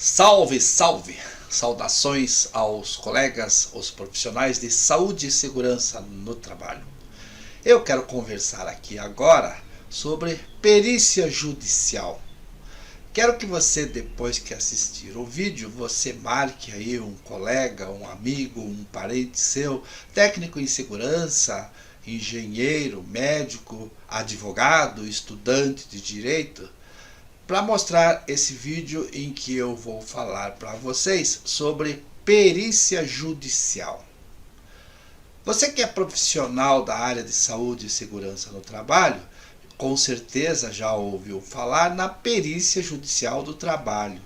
Salve, salve! Saudações aos colegas, os profissionais de saúde e segurança no trabalho. Eu quero conversar aqui agora sobre perícia judicial. Quero que você, depois que assistir o vídeo, você marque aí um colega, um amigo, um parente seu, técnico em segurança, engenheiro, médico, advogado, estudante de direito, para mostrar esse vídeo em que eu vou falar para vocês sobre perícia judicial. Você que é profissional da área de saúde e segurança no trabalho, com certeza já ouviu falar na perícia judicial do trabalho.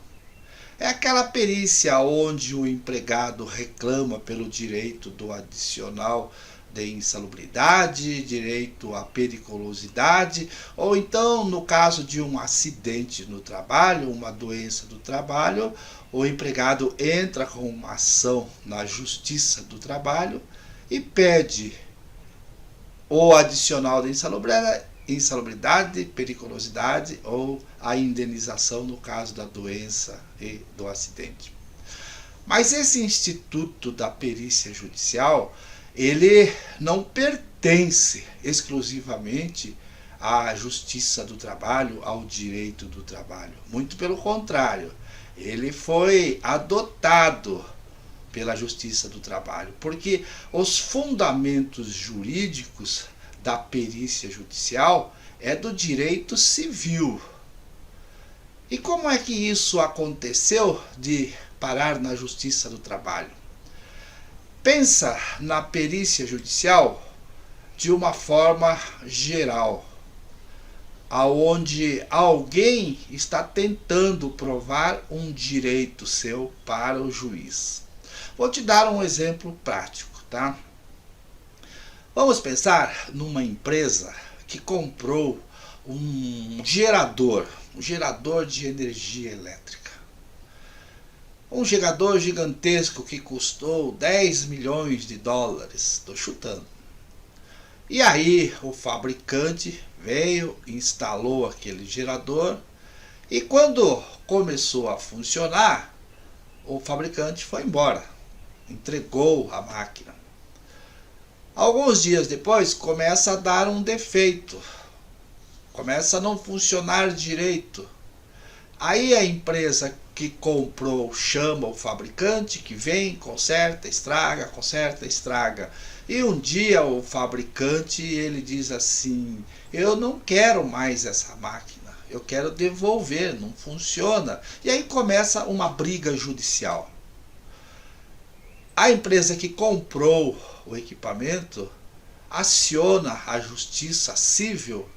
É aquela perícia onde o empregado reclama pelo direito do adicional de insalubridade, direito à periculosidade, ou então, no caso de um acidente no trabalho, uma doença do trabalho, o empregado entra com uma ação na Justiça do Trabalho e pede o adicional de insalubridade, periculosidade ou a indenização no caso da doença e do acidente. Mas esse instituto da perícia judicial, ele não pertence exclusivamente à Justiça do Trabalho, ao direito do trabalho. Muito pelo contrário, ele foi adotado pela Justiça do Trabalho, porque os fundamentos jurídicos da perícia judicial é do direito civil. E como é que isso aconteceu de parar na Justiça do Trabalho? Pensa na perícia judicial de uma forma geral, aonde alguém está tentando provar um direito seu para o juiz. Vou te dar um exemplo prático, tá? Vamos pensar numa empresa que comprou um gerador de energia elétrica. Um gerador gigantesco que custou 10 milhões de dólares, estou chutando. E aí o fabricante veio, instalou aquele gerador e quando começou a funcionar, o fabricante foi embora, entregou a máquina. Alguns dias depois começa a dar um defeito, começa a não funcionar direito. Aí a empresa que comprou chama o fabricante que vem, conserta, estraga. E um dia o fabricante ele diz assim: eu não quero mais essa máquina, eu quero devolver, não funciona. E aí começa uma briga judicial. A empresa que comprou o equipamento aciona a justiça civil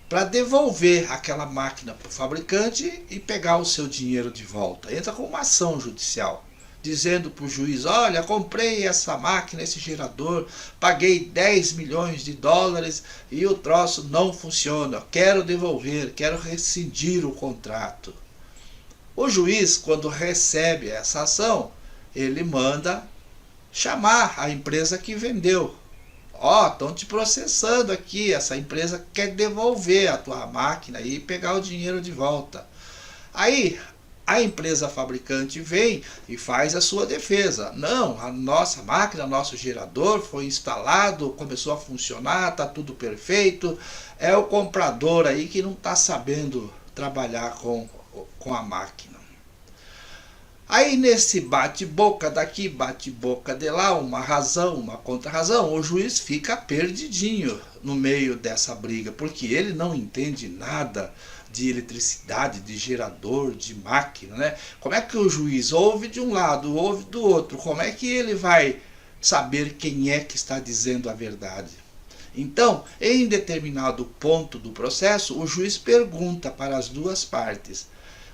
para devolver aquela máquina para o fabricante e pegar o seu dinheiro de volta. Entra com uma ação judicial, dizendo para o juiz: olha, comprei essa máquina, esse gerador, paguei 10 milhões de dólares e o troço não funciona, quero devolver, quero rescindir o contrato. O juiz, quando recebe essa ação, ele manda chamar a empresa que vendeu. Estão te processando aqui, essa empresa quer devolver a tua máquina e pegar o dinheiro de volta. Aí a empresa fabricante vem e faz a sua defesa. Não, a nossa máquina, nosso gerador foi instalado, começou a funcionar, está tudo perfeito. É o comprador aí que não está sabendo trabalhar com a máquina. Aí nesse bate-boca daqui, bate-boca de lá, uma razão, uma contra-razão, o juiz fica perdidinho no meio dessa briga, porque ele não entende nada de eletricidade, de gerador, de máquina, né? Como é que o juiz ouve de um lado, ouve do outro? Como é que ele vai saber quem é que está dizendo a verdade? Então, em determinado ponto do processo, o juiz pergunta para as duas partes: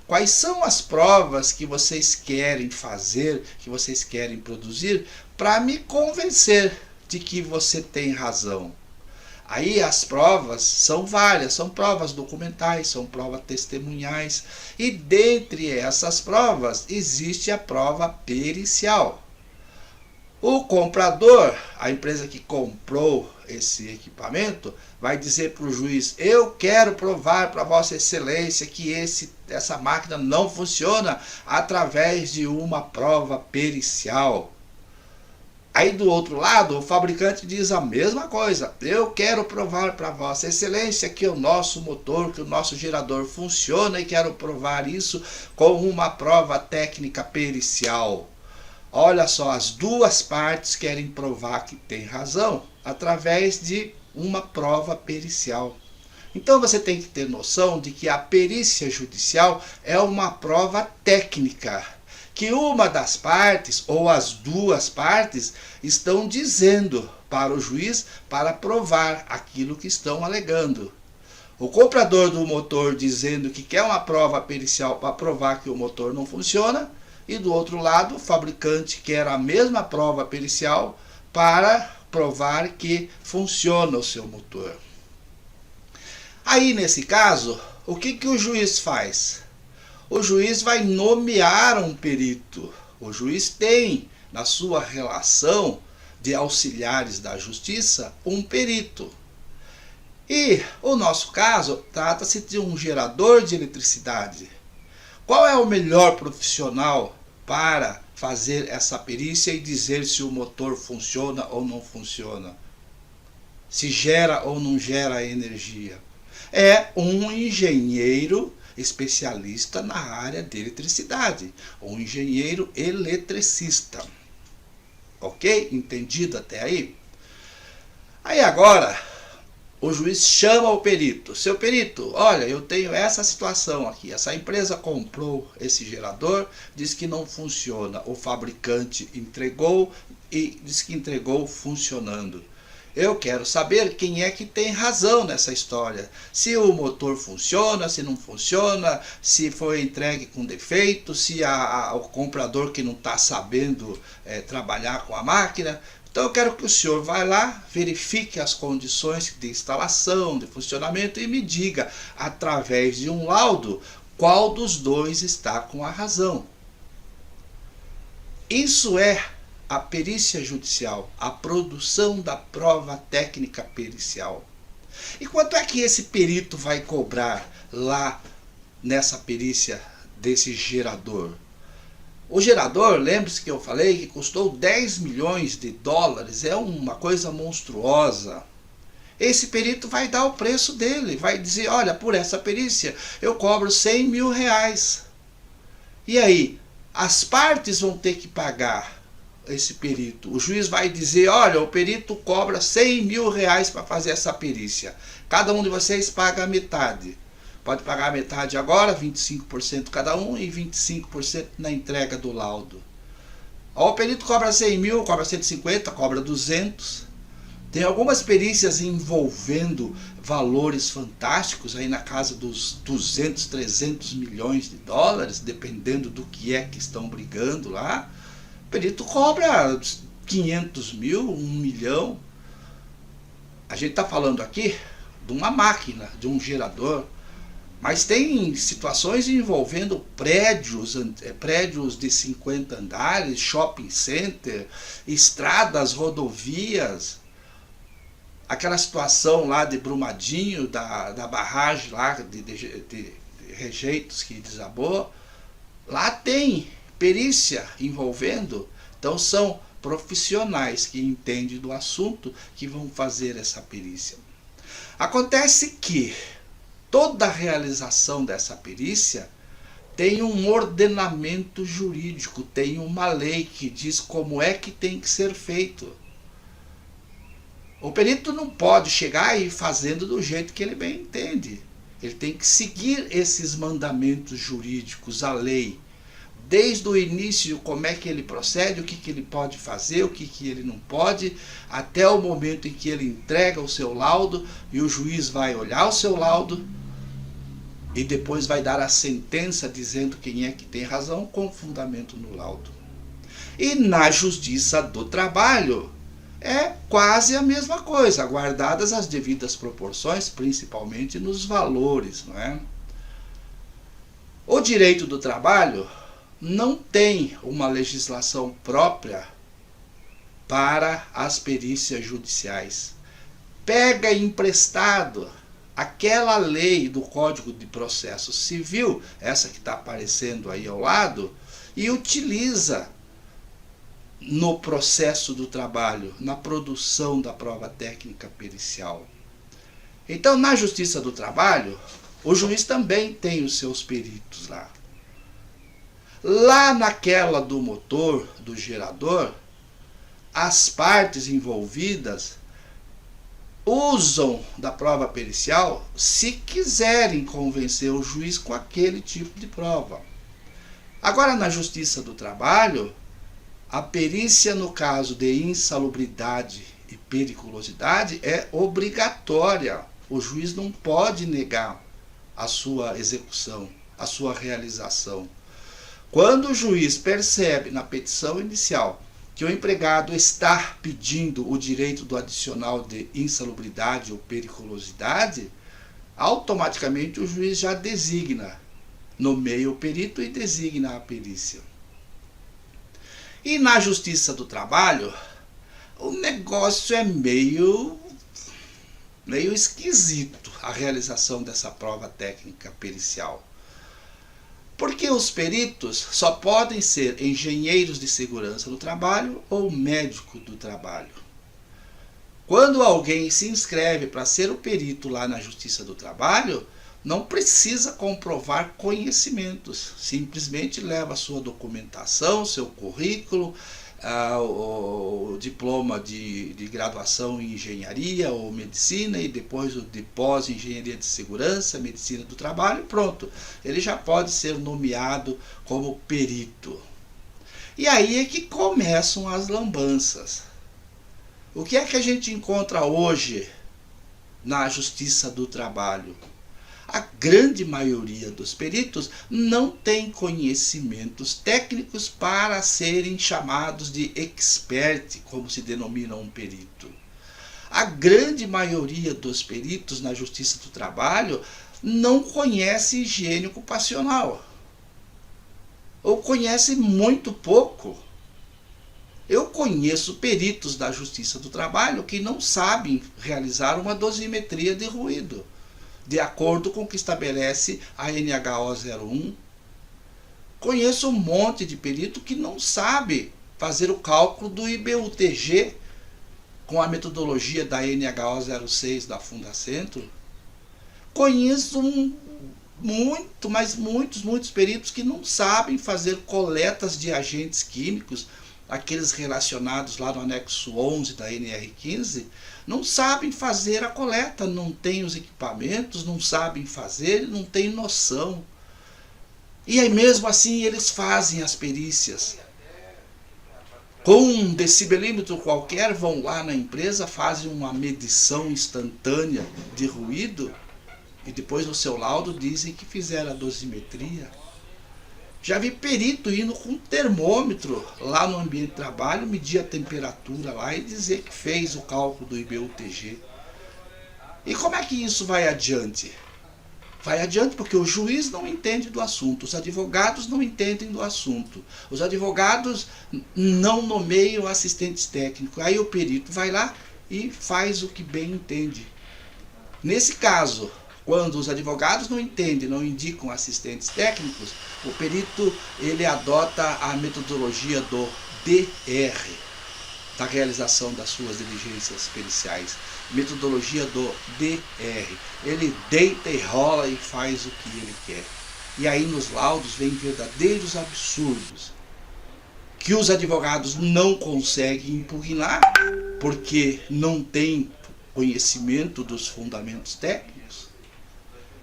quais são as provas que vocês querem fazer, que vocês querem produzir para me convencer de que você tem razão? Aí as provas são várias, são provas documentais, são provas testemunhais, e dentre essas provas existe a prova pericial. O comprador, a empresa que comprou esse equipamento, vai dizer para o juiz: eu quero provar para Vossa Excelência que esse essa máquina não funciona através de uma prova pericial. Aí do outro lado, o fabricante diz a mesma coisa. Eu quero provar para Vossa Excelência que o nosso motor, que o nosso gerador funciona e quero provar isso com uma prova técnica pericial. Olha só, as duas partes querem provar que tem razão através de uma prova pericial. Então você tem que ter noção de que a perícia judicial é uma prova técnica, que uma das partes ou as duas partes estão dizendo para o juiz para provar aquilo que estão alegando. O comprador do motor dizendo que quer uma prova pericial para provar que o motor não funciona, e do outro lado o fabricante quer a mesma prova pericial para provar que funciona o seu motor. Aí nesse caso, o que o juiz faz? O juiz vai nomear um perito. O juiz tem na sua relação de auxiliares da justiça um perito. E o nosso caso trata-se de um gerador de eletricidade. Qual é o melhor profissional para fazer essa perícia e dizer se o motor funciona ou não funciona? Se gera ou não gera energia? É um engenheiro especialista na área de eletricidade, um engenheiro eletricista. Ok? Entendido até aí? Aí agora, o juiz chama o perito. Seu perito, olha, eu tenho essa situação aqui. Essa empresa comprou esse gerador, diz que não funciona. O fabricante entregou e diz que entregou funcionando. Eu quero saber quem é que tem razão nessa história. Se o motor funciona, se não funciona, se foi entregue com defeito, se o comprador que não está sabendo trabalhar com a máquina. Então eu quero que o senhor vá lá, verifique as condições de instalação, de funcionamento e me diga, através de um laudo, qual dos dois está com a razão. Isso é a perícia judicial, a produção da prova técnica pericial. E quanto é que esse perito vai cobrar lá nessa perícia desse gerador? O gerador, lembre-se que eu falei que custou 10 milhões de dólares, é uma coisa monstruosa. Esse perito vai dar o preço dele, vai dizer, olha, por essa perícia eu cobro 100 mil reais. E aí, as partes vão ter que pagar esse perito. O juiz vai dizer, olha, o perito cobra 100 mil reais para fazer essa perícia. Cada um de vocês paga a metade. Pode pagar a metade agora, 25% cada um e 25% na entrega do laudo. O perito cobra 100 mil, cobra 150, cobra 200. Tem algumas perícias envolvendo valores fantásticos, aí na casa dos 200, 300 milhões de dólares, dependendo do que é que estão brigando lá. O perito cobra 500 mil, 1 milhão. A gente está falando aqui de uma máquina, de um gerador. Mas tem situações envolvendo prédios de 50 andares, shopping center, estradas, rodovias. Aquela situação lá de Brumadinho, da barragem lá de rejeitos que desabou. Lá tem perícia envolvendo. Então são profissionais que entendem do assunto que vão fazer essa perícia. Acontece que toda a realização dessa perícia tem um ordenamento jurídico, tem uma lei que diz como é que tem que ser feito. O perito não pode chegar e ir fazendo do jeito que ele bem entende. Ele tem que seguir esses mandamentos jurídicos, a lei. Desde o início, como é que ele procede, o que ele pode fazer, o que ele não pode, até o momento em que ele entrega o seu laudo e o juiz vai olhar o seu laudo e depois vai dar a sentença dizendo quem é que tem razão com fundamento no laudo. E na justiça do trabalho é quase a mesma coisa, guardadas as devidas proporções, principalmente nos valores, não é? O direito do trabalho não tem uma legislação própria para as perícias judiciais. Pega emprestado aquela lei do Código de Processo Civil, essa que está aparecendo aí ao lado, e utiliza no processo do trabalho, na produção da prova técnica pericial. Então, na Justiça do Trabalho, o juiz também tem os seus peritos lá. Lá naquela do motor, do gerador, as partes envolvidas usam da prova pericial se quiserem convencer o juiz com aquele tipo de prova. Agora, na Justiça do Trabalho, a perícia no caso de insalubridade e periculosidade é obrigatória. O juiz não pode negar a sua execução, a sua realização. Quando o juiz percebe na petição inicial que o empregado está pedindo o direito do adicional de insalubridade ou periculosidade, automaticamente o juiz já designa, nomeia o perito e designa a perícia. E na Justiça do Trabalho, o negócio é meio esquisito, a realização dessa prova técnica pericial. Porque os peritos só podem ser engenheiros de segurança do trabalho ou médico do trabalho. Quando alguém se inscreve para ser o perito lá na Justiça do Trabalho, não precisa comprovar conhecimentos, simplesmente leva a sua documentação, seu currículo, o diploma de graduação em engenharia ou medicina e depois o de pós-engenharia de segurança, medicina do trabalho, pronto. Ele já pode ser nomeado como perito. E aí é que começam as lambanças. O que é que a gente encontra hoje na Justiça do Trabalho? A grande maioria dos peritos não tem conhecimentos técnicos para serem chamados de expert, como se denomina um perito. A grande maioria dos peritos na Justiça do Trabalho não conhece higiene ocupacional. Ou conhece muito pouco. Eu conheço peritos da Justiça do Trabalho que não sabem realizar uma dosimetria de ruído, de acordo com o que estabelece a NHO 01. Conheço um monte de perito que não sabe fazer o cálculo do IBUTG com a metodologia da NHO 06 da Fundacentro. Conheço muitos peritos que não sabem fazer coletas de agentes químicos, aqueles relacionados lá no anexo 11 da NR15, não sabem fazer a coleta, não têm os equipamentos, não sabem fazer, não têm noção. E aí mesmo assim eles fazem as perícias. Com um decibelímetro qualquer, vão lá na empresa, fazem uma medição instantânea de ruído e depois no seu laudo dizem que fizeram a dosimetria. Já vi perito indo com um termômetro lá no ambiente de trabalho, medir a temperatura lá e dizer que fez o cálculo do IBUTG. E como é que isso vai adiante? Vai adiante porque o juiz não entende do assunto, os advogados não entendem do assunto, os advogados não nomeiam assistentes técnicos, aí o perito vai lá e faz o que bem entende. Nesse caso, quando os advogados não entendem, não indicam assistentes técnicos, o perito ele adota a metodologia do DR, da realização das suas diligências periciais. Metodologia do DR. Ele deita e rola e faz o que ele quer. E aí nos laudos vem verdadeiros absurdos, que os advogados não conseguem impugnar, porque não têm conhecimento dos fundamentos técnicos.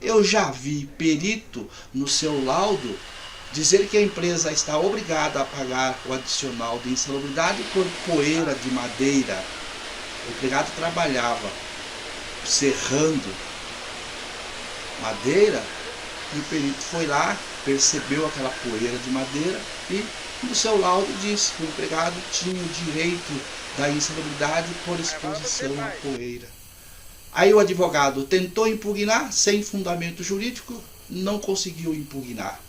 Eu já vi perito no seu laudo dizer que a empresa está obrigada a pagar o adicional de insalubridade por poeira de madeira. O empregado trabalhava serrando madeira e o perito foi lá, percebeu aquela poeira de madeira e no seu laudo disse que o empregado tinha o direito da insalubridade por exposição à poeira. Aí o advogado tentou impugnar, sem fundamento jurídico, não conseguiu impugnar.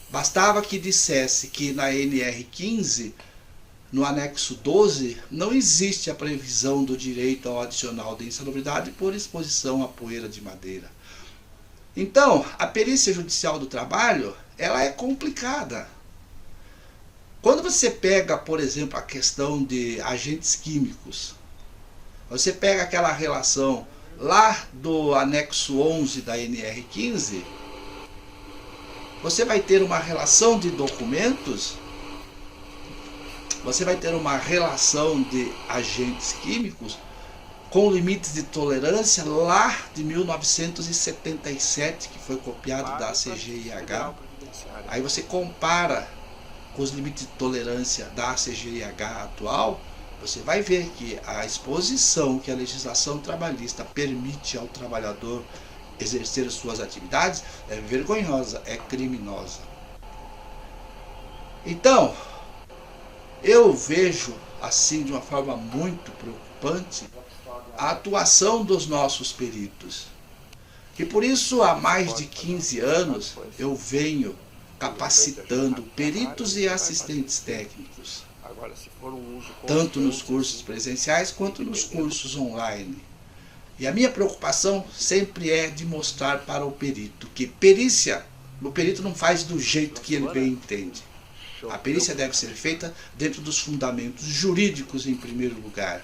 Bastava que dissesse que na NR15 no anexo 12, não existe a previsão do direito ao adicional de insalubridade por exposição à poeira de madeira. Então, a perícia judicial do trabalho, ela é complicada. Quando você pega, por exemplo, a questão de agentes químicos, você pega aquela relação lá do anexo 11 da NR15, você vai ter uma relação de documentos, você vai ter uma relação de agentes químicos com limites de tolerância lá de 1977, que foi copiado da CGIH. Aí você compara com os limites de tolerância da CGIH atual, você vai ver que a exposição que a legislação trabalhista permite ao trabalhador exercer suas atividades é vergonhosa, é criminosa. Então, eu vejo assim de uma forma muito preocupante a atuação dos nossos peritos. E por isso há mais de 15 anos eu venho capacitando peritos e assistentes técnicos, tanto nos cursos presenciais quanto nos cursos online. E a minha preocupação sempre é de mostrar para o perito que perícia, o perito não faz do jeito que ele bem entende. A perícia deve ser feita dentro dos fundamentos jurídicos em primeiro lugar,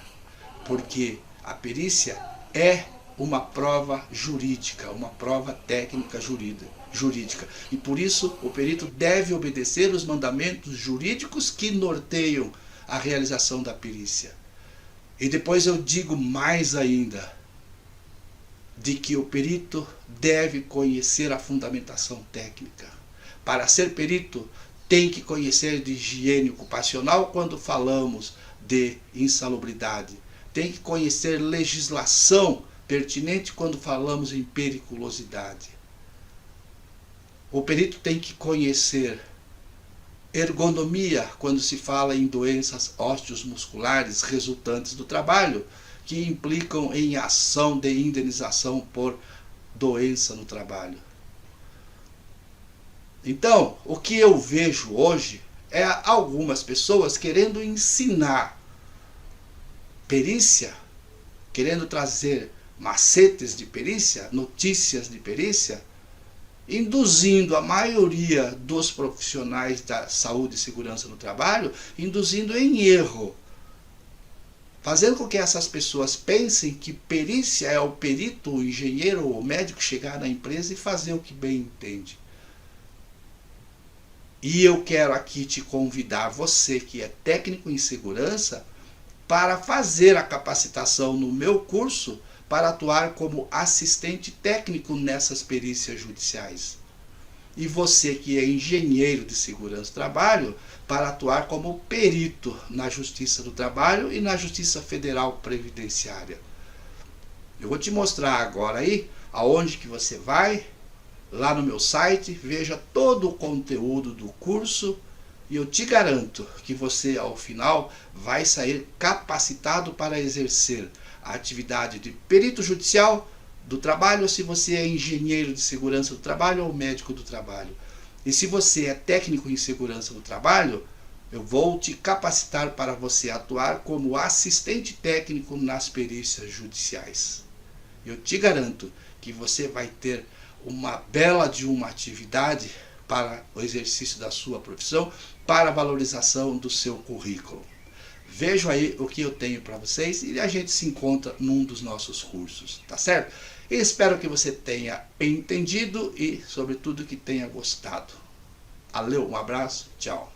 porque a perícia é uma prova jurídica, uma prova técnica jurídica. E por isso o perito deve obedecer os mandamentos jurídicos que norteiam a realização da perícia. E depois eu digo mais ainda, de que o perito deve conhecer a fundamentação técnica. Para ser perito, tem que conhecer de higiene ocupacional quando falamos de insalubridade. Tem que conhecer legislação pertinente quando falamos em periculosidade. O perito tem que conhecer ergonomia quando se fala em doenças ósseos-musculares resultantes do trabalho, que implicam em ação de indenização por doença no trabalho. Então, o que eu vejo hoje é algumas pessoas querendo ensinar perícia, querendo trazer macetes de perícia, notícias de perícia, induzindo a maioria dos profissionais da saúde e segurança no trabalho, induzindo em erro, fazendo com que essas pessoas pensem que perícia é o perito, o engenheiro ou o médico chegar na empresa e fazer o que bem entende. E eu quero aqui te convidar, você que é técnico em segurança, para fazer a capacitação no meu curso para atuar como assistente técnico nessas perícias judiciais. E você que é engenheiro de segurança do trabalho, para atuar como perito na Justiça do Trabalho e na Justiça Federal Previdenciária. Eu vou te mostrar agora aí aonde que você vai, lá no meu site, veja todo o conteúdo do curso e eu te garanto que você ao final vai sair capacitado para exercer a atividade de perito judicial do trabalho, se você é engenheiro de segurança do trabalho ou médico do trabalho. E se você é técnico em segurança do trabalho, eu vou te capacitar para você atuar como assistente técnico nas perícias judiciais. Eu te garanto que você vai ter uma bela de uma atividade para o exercício da sua profissão, para a valorização do seu currículo. Vejam aí o que eu tenho para vocês e a gente se encontra num dos nossos cursos, tá certo? E espero que você tenha entendido e, sobretudo, que tenha gostado. Valeu, um abraço, tchau.